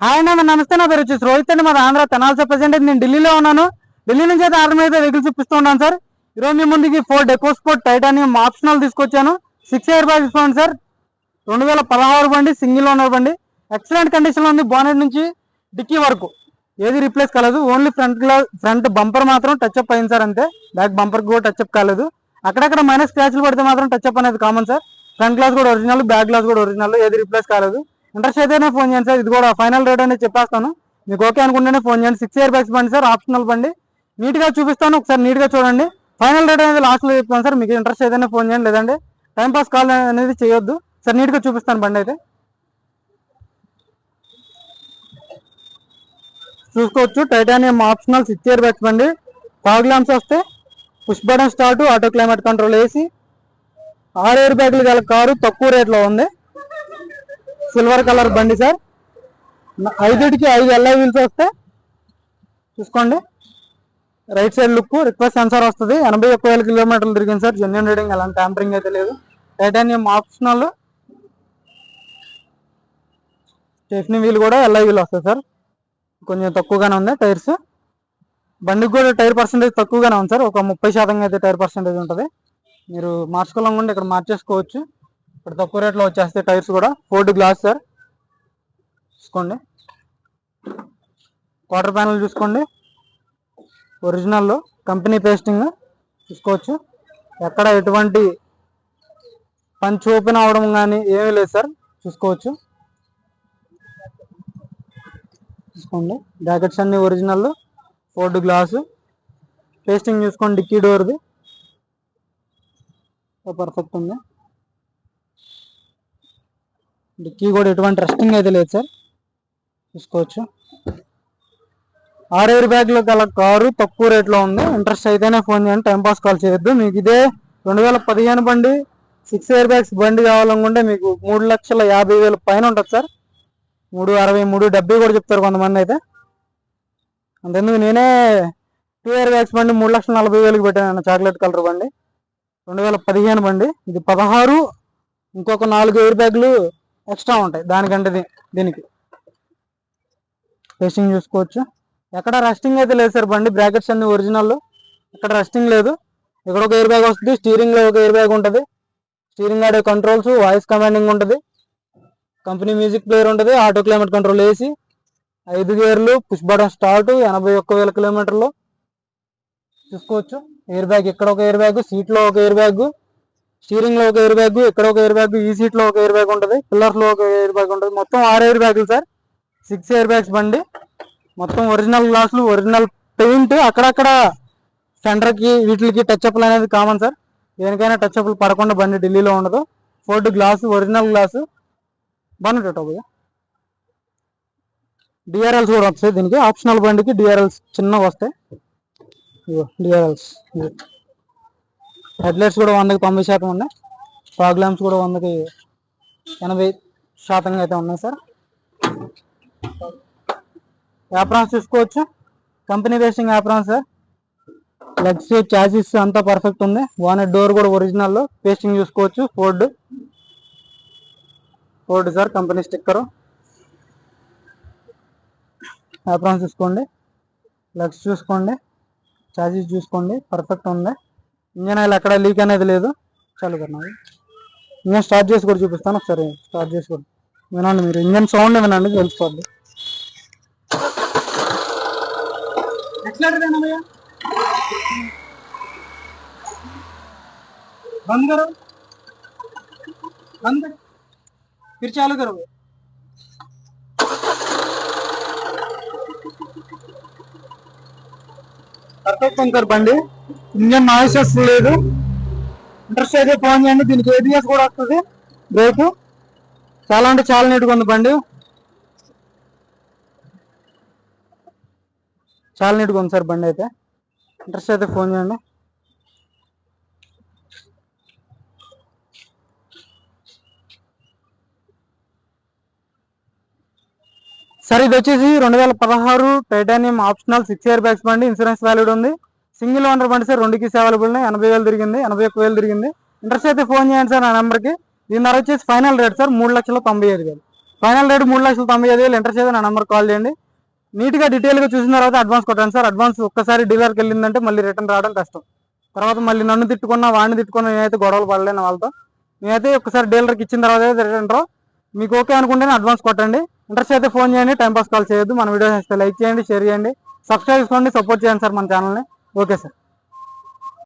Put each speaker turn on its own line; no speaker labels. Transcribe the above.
Hi అన్న, నమస్తే. నా పేరు వచ్చేసి రోహిత్ అండి. మాది ఆంధ్ర తెనాలి ప్రెసెంట్ నేను ఢిల్లీలో ఉన్నాను. ఢిల్లీ నుంచి అయితే ఆర్మీ అయితే వెహికల్ చూపిస్తూ ఉన్నాను సార్. ఈరోజు మీ ముందుకి 4 డెకో స్పోర్ట్ టైటానియం ఆప్షనల్ తీసుకొచ్చాను. 6 ఇయర్ బ్యాగ్ ఇస్తాను సార్. 2016 బండి, సింగిల్ ఓనర్ బండి, ఎక్సలెంట్ కండిషన్ లో ఉంది. బానెట్ నుంచి డిక్కీ వరకు ఏది రీప్లేస్ కాలేదు. ఓన్లీ ఫ్రంట్ బంపర్ మాత్రం టచ్ అప్ అయింది సార్, అంతే. బ్యాక్ బంపర్ కూడా టచ్ అప్ కాలేదు. అక్కడక్కడ మైనస్ స్క్రాచ్లు పడితే మాత్రం టచ్ అప్ అనేది కామన్ సార్. ఫ్రంట్ గ్లాస్ కూడా ఒరిజినల్, బ్యాక్ గ్లాస్ కూడా ఒరిజినల్, ఏది రీప్లేస్ కాలేదు. ఇంట్రెస్ట్ అయితేనే ఫోన్ చేయండి సార్. ఇది కూడా ఫైనల్ రేట్ అనేది చెప్పేస్తాను. మీకు ఓకే అనుకుంటేనే ఫోన్ చేయండి. 6 ఇయర్ బ్యాగ్స్ బండి సార్, ఆప్షనల్ బండి. నీట్ గా చూపిస్తాను, ఒకసారి నీట్ గా చూడండి. ఫైనల్ రేట్ అనేది లాస్ట్ లో చెప్తాను సార్. మీకు ఇంట్రెస్ట్ అయితేనే ఫోన్ చేయండి, లేదంటే టైం పాస్ కాల్ అనేది చేయొద్దు సార్. నీట్ గా చూపిస్తాను బండి అయితే. చూసుకోవచ్చు, టైటానియం ఆప్షనల్ 6 ఇయర్ బ్యాగ్స్ బండి. ఫాగ్ ల్యాంప్స్ వస్తే, push button start, auto climate control AC, 6 air బ్యాగులు గల కారు, తక్కువ రేట్లో ఉంది. సిల్వర్ కలర్ బండి సార్. 5కి 5 ఎల్ఐ వీల్స్ వస్తే చూసుకోండి. Right side look, request sensor వస్తుంది. 81,000 కిలోమీటర్లు తిరిగింది సార్. జెన్యున్ రీడింగ్, అలాంటి ట్యాంపరింగ్ అయితే లేదు. Titanium optional. స్టెఫ్నీ వీల్ కూడా ఎల్ఐ వీల్ వస్తుంది సార్. కొంచెం తక్కువగానే ఉంది టైర్స్. బండికి కూడా టైర్ పర్సెంటేజ్ తక్కువగానే ఉంది సార్. ఒక 30% అయితే టైర్ పర్సెంటేజ్ ఉంటుంది. మీరు మార్చుకోవాలనుకుంటే ఇక్కడ మార్చేసుకోవచ్చు. ఇక్కడ తక్కువ రేట్లో వచ్చేస్తాయి టైర్స్ కూడా. Ford glass sir. చూసుకోండి, క్వార్టర్ ప్యానల్ చూసుకోండి, ఒరిజినల్ కంపెనీ పేస్టింగ్ చూసుకోవచ్చు. ఎక్కడ ఎటువంటి పంచ్ ఓపెన్ అవడం కానీ ఏమీ లేదు సార్. చూసుకోవచ్చు, చూసుకోండి. బ్రాకెట్స్ అన్ని ఒరిజినల్, ఫోర్డ్ గ్లాసు పేస్టింగ్ చూసుకోండి. డిక్కీ డోర్ది పర్ఫెక్ట్ ఉంది. డిక్కీ కూడా ఎటువంటి రెస్టింగ్ అయితే లేదు సార్. చూసుకోవచ్చు. 6 ఎయిర్ బ్యాగ్లో గల కారు, తక్కువ రేట్లో ఉంది. ఇంట్రెస్ట్ అయితేనే ఫోన్ చేయండి, టైంపాస్ కాల్ చేయొద్దు. మీకు ఇదే 2015 బండి, 6 ఎయిర్ బ్యాగ్స్ బండి కావాలనుకుంటే మీకు 3,50,000 పైన ఉంటుంది సార్. 360, 370 కూడా చెప్తారు కొంతమంది అయితే. అంతెందుకు, నేనే 2 ఇయర్ బ్యాగ్స్ బండి 3,40,000కి పెట్టాను. చాక్లెట్ కలర్ బండి, 2015 బండి. ఇది 16, ఇంకొక 4 ఎయిర్ బ్యాగ్లు ఎక్స్ట్రా ఉంటాయి దానికంటే దీనికి. టెస్టింగ్ చూసుకోవచ్చు. ఎక్కడ రస్టింగ్ అయితే లేదు సార్. బండి బ్రాకెట్స్ అన్ని ఒరిజినల్, ఎక్కడ రస్టింగ్ లేదు. ఇక్కడ ఒక ఎయిర్ బ్యాగ్ వస్తుంది, స్టీరింగ్ లో ఒక ఎయిర్ బ్యాగ్ ఉంటుంది. స్టీరింగ్ ఆడే కంట్రోల్స్, వాయిస్ కమాండింగ్ ఉంటుంది, కంపెనీ మ్యూజిక్ ప్లేయర్ ఉంటుంది, ఆటో క్లైమేట్ కంట్రోల్ ఏసీ, 5 గేర్లు, పుష్ బటన్ స్టార్ట్, 81,000 కిలోమీటర్లు. చూసుకోవచ్చు. ఎయిర్ బ్యాగ్, ఇక్కడ ఒక ఎయిర్ బ్యాగ్, సీట్ లో ఒక ఎయిర్ బ్యాగ్, స్టీరింగ్ లో ఒక ఎయిర్ బ్యాగ్, ఇక్కడ ఒక ఎయిర్ బ్యాగ్, ఈ సీట్ లో ఒక ఎయిర్ బ్యాగ్ ఉంటుంది, పిల్లర్స్ లో ఒక ఎయిర్ బ్యాగ్ ఉంటుంది. మొత్తం 6 ఎయిర్ బ్యాగులు సార్. 6 ఎయిర్ బ్యాగ్స్ బండి. మొత్తం ఒరిజినల్ గ్లాసులు, ఒరిజినల్ పెయింట్. అక్కడక్కడ సెంటర్ కి వీటికి టచ్ అప్లు అనేది కామన్ సార్. దేనికైనా టచ్ అప్లు పడకుండా బండి ఢిల్లీలో ఉండదు. Ford glass, original glass. బాగుంటుంది. డిఆర్ఎల్స్ కూడా వస్తాయి దీనికి. ఆప్షనల్ బండికి డిఆర్ఎల్స్ చిన్నగా వస్తాయి. డిఆర్ఎల్స్. హెడ్లైట్స్ కూడా 100కి 90% ఉన్నాయి. ఫాగ్ ల్యాంప్స్ కూడా 100కి 80% అయితే ఉన్నాయి సార్. యాప్రాన్స్ చూసుకోవచ్చు, company basing aprons sir. Legs, chassis అంతా పర్ఫెక్ట్ ఉంది. బానెట్ డోర్ కూడా ఒరిజినల్, పేస్టింగ్ చూసుకోవచ్చు. Ford sir, company sticker. Aprons చూసుకోండి, లెగ్స్ చూసుకోండి, చాసిస్ చూసుకోండి, పర్ఫెక్ట్ ఉంది. ఇంజన్ ఆయిల్ ఎక్కడ లీక్ అనేది లేదు. చాలు కదా, ఇంజన్ స్టార్ట్ చేసి కూడా చూపిస్తాను. ఒకసారి స్టార్ట్ చేసి కూడా వినండి. మీరు ఇంజన్ సౌండ్ వినండి, తెలుసుకోండి. बंद करो, बंद फिर चालू करो. పర్ఫెక్ట్ ఉంది సార్ బండి. ఇంజన్ నాయిసెస్ లేదు. ఇంట్రెస్ట్ అయితే ఫోన్ చేయండి. దీనికి ఏబిఎస్ కూడా వస్తుంది, బ్రేక్. చాలా అంటే చాలా నీట్గా ఉంది బండి. చాలా నీట్గా ఉంది సార్ బండి అయితే. ఇంట్రెస్ట్ అయితే ఫోన్ చేయండి. సార్ ఇది వచ్చేసి 2016 టైటానియం ఆప్షనల్ 6 ఇయర్ బ్యాగ్స్ బండి. ఇన్సూరెన్స్ వ్యాలిడ్ ఉంది. సింగిల్ ఓనర్ బండి సార్. 2 కీస్ అవైలబుల్ ఉన్నాయి. 80,000 తిరిగింది, 81,000 తిరిగింది. ఇంట్రెస్ట్ అయితే ఫోన్ చేయండి సార్ నా నెంబర్కి. దీని ధర వచ్చేసి final rate sir 3,95,000. Final rate 3,95,000. Interest అయితే నా నెంబర్ కాల్ చేయండి. నీట్గా డీటెయిల్గా చూసిన తర్వాత అడ్వాన్స్ కొట్టండి సార్. అడ్వాన్స్ ఒక్కసారి డీలర్కి వెళ్ళిందంటే మళ్ళీ రిటర్న్ రావడం కష్టం. తర్వాత మళ్ళీ నన్ను తిట్టుకున్నా వాడిని తిట్టుకున్నా నేనైతే గొడవలు పడలేను వాళ్ళతో. నేనైతే ఒక్కసారి డీలర్కి ఇచ్చిన తర్వాత అయితే రిటర్న్ రా. మీకు ఓకే అనుకుంటేనే అడ్వాన్స్ కొట్టండి. ఇంట్రెస్ట్ అయితే ఫోన్ చేయండి, టైంపాస్ కాల్ చేయొద్దు. మన వీడియోస్ ఇస్తే లైక్ చేయండి, షేర్ చేయండి, సబ్స్క్రైబ్ చేసుకోండి, సపోర్ట్ చేయండి సార్ మన ఛానల్ని. Okay sir.